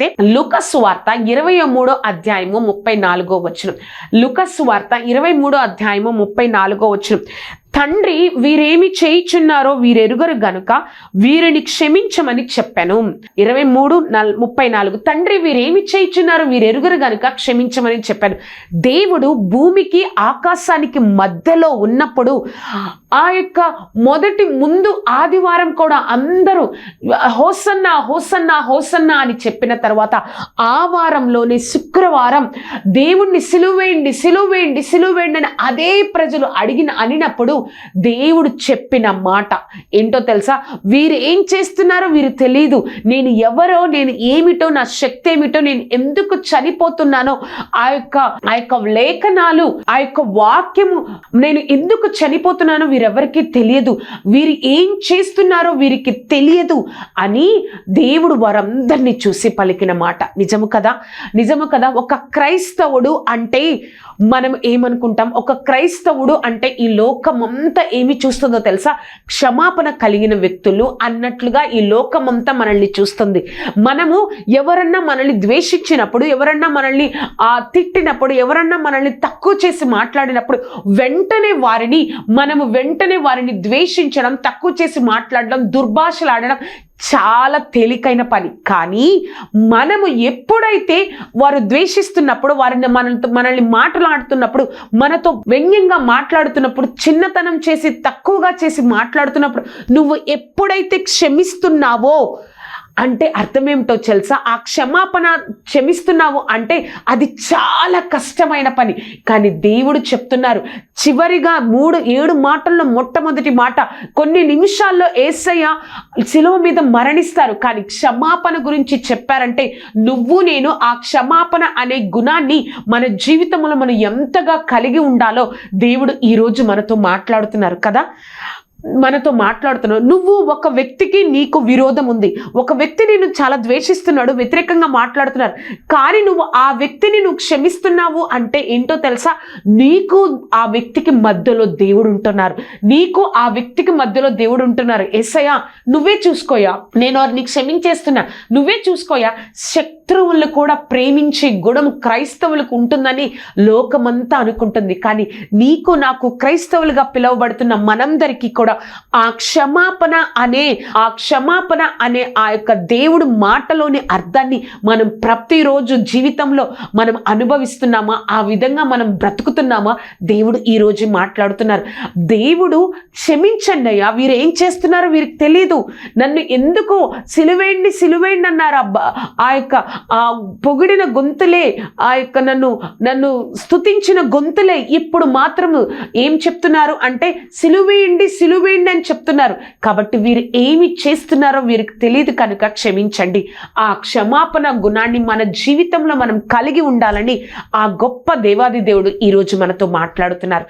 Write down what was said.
చూస్తే లూకా సువార్త 23వ అధ్యాయము 34వ వచనం. లూకా సువార్త 23వ అధ్యాయము 34వ వచనం. తండ్రి వీరేమి చేయుచున్నారో వీరెరుగరు గనుక వీరిని క్షమించమని చెప్పాను. 23:34. తండ్రి వీరేమి చేయుచున్నారో వీరెరుగరు గనుక క్షమించమని చెప్పాను. దేవుడు భూమికి ఆకాశానికి మధ్యలో ఉన్నప్పుడు ఆ యొక్క ముందు ఆదివారం కూడా అందరూ హోసన్నా హోసన్నా హోసన్నా అని చెప్పిన తర్వాత ఆ వారంలోనే శుక్రవారం దేవుణ్ణి సిలువేయండి సిలువేయండి సిలువేయండి అని అదే ప్రజలు అనినప్పుడు దేవుడు చెప్పిన మాట ఏంటో తెలుసా? వీరు ఏం చేస్తున్నారో వీరు తెలియదు, నేను ఎవరో, నేను ఏమిటో, నా శక్తి ఏమిటో, నేను ఎందుకు చనిపోతున్నానో, ఆ యొక్క లేఖనాలు, ఆ యొక్క వాక్యము, నేను ఎందుకు చనిపోతున్నానో వీరెవరికి తెలియదు, వీరు ఏం చేస్తున్నారో వీరికి తెలియదు అని దేవుడు వారందరినీ చూసి పలికిన మాట. నిజము కదా? నిజము కదా? ఒక క్రైస్తవుడు అంటే మనం ఏమనుకుంటాం? ఒక క్రైస్తవుడు అంటే ఈ లోకమంతా ఏమి చూస్తుందో తెలుసా? క్షమాపణ కలిగిన వ్యక్తులు అన్నట్లుగా ఈ లోకమంతా మనల్ని చూస్తుంది. మనము ఎవరన్నా మనల్ని ద్వేషించినప్పుడు, ఎవరన్నా మనల్ని తిట్టినప్పుడు, ఎవరన్నా మనల్ని తక్కువ చేసి మాట్లాడినప్పుడు మనము వెంటనే వారిని ద్వేషించడం, తక్కువ చేసి మాట్లాడడం, దుర్భాషలాడడం చాలా తేలికైన పని. కానీ మనము ఎప్పుడైతే వారు ద్వేషిస్తున్నప్పుడు, మనల్ని మాట్లాడుతున్నప్పుడు, మనతో వ్యంగ్యంగా మాట్లాడుతున్నప్పుడు, చిన్నతనం చేసి తక్కువగా చేసి మాట్లాడుతున్నప్పుడు నువ్వు ఎప్పుడైతే క్షమిస్తున్నావో అంటే అర్థం ఏమిటో తెలుసా? ఆ క్షమిస్తున్నావు అంటే అది చాలా కష్టమైన పని. కానీ దేవుడు చెప్తున్నారు, చివరిగా 7 మాటల్లో మొట్టమొదటి మాట, కొన్ని నిమిషాల్లో యేసయ్య శిలువ మీద మరణిస్తారు, కానీ క్షమాపణ గురించి చెప్పారంటే నువ్వు నేను ఆ క్షమాపణ అనే గుణాన్ని మన జీవితంలో మనం ఎంతగా కలిగి ఉండాలో దేవుడు ఈరోజు మనతో మాట్లాడుతున్నారు కదా. నువ్వు ఒక వ్యక్తికి నీకు విరోధం ఉంది, ఒక వ్యక్తి నేను చాలా ద్వేషిస్తున్నాడు, వ్యతిరేకంగా మాట్లాడుతున్నారు, కానీ నువ్వు ఆ వ్యక్తిని క్షమిస్తున్నావు అంటే ఏంటో తెలుసా? నీకు ఆ వ్యక్తికి మధ్యలో దేవుడు ఉంటున్నారు, నీకు ఆ వ్యక్తికి మధ్యలో దేవుడు ఉంటున్నారు. యేసయ్యా నువ్వే చూసుకోయా, నేను వారిని క్షమించేస్తున్నా, నువ్వే చూసుకోయా. శత్రువులను కూడా ప్రేమించే గుణం క్రైస్తవులకు ఉంటుందని లోకమంతా అనుకుంటుంది. కానీ నీకు నాకు క్రైస్తవులుగా పిలువబడుతున్న మనందరికీ కూడా ఆ క్షమాపణ అనే ఆ యొక్క దేవుడు మాటలోని అర్థాన్ని మనం ప్రతిరోజు జీవితంలో మనం అనుభవిస్తున్నామా? ఆ విధంగా మనం బ్రతుకుతున్నామా? దేవుడు ఈరోజు మాట్లాడుతున్నారు. దేవుడు క్షమించండి అయ్యా, వీరు ఏం చేస్తున్నారో వీరికి తెలియదు, నన్ను ఎందుకు సిలువేయండి సిలువేయండి అన్నారు. ఆ యొక్క పొగిడిన గొంతులే, ఆ యొక్క నన్ను స్తుతించిన గొంతులే ఇప్పుడు మాత్రము ఏం చెప్తున్నారు అంటే సిలువేయండి సిలువేయండి అని చెప్తున్నారు. కాబట్టి వీరు ఏమి చేస్తున్నారో వీరికి తెలియదు కనుక క్షమించండి. ఆ క్షమాపణ గుణాన్ని మన జీవితంలో మనం కలిగి ఉండాలని ఆ గొప్ప దేవాది దేవుడు ఈరోజు మనతో మాట్లాడుతున్నారు.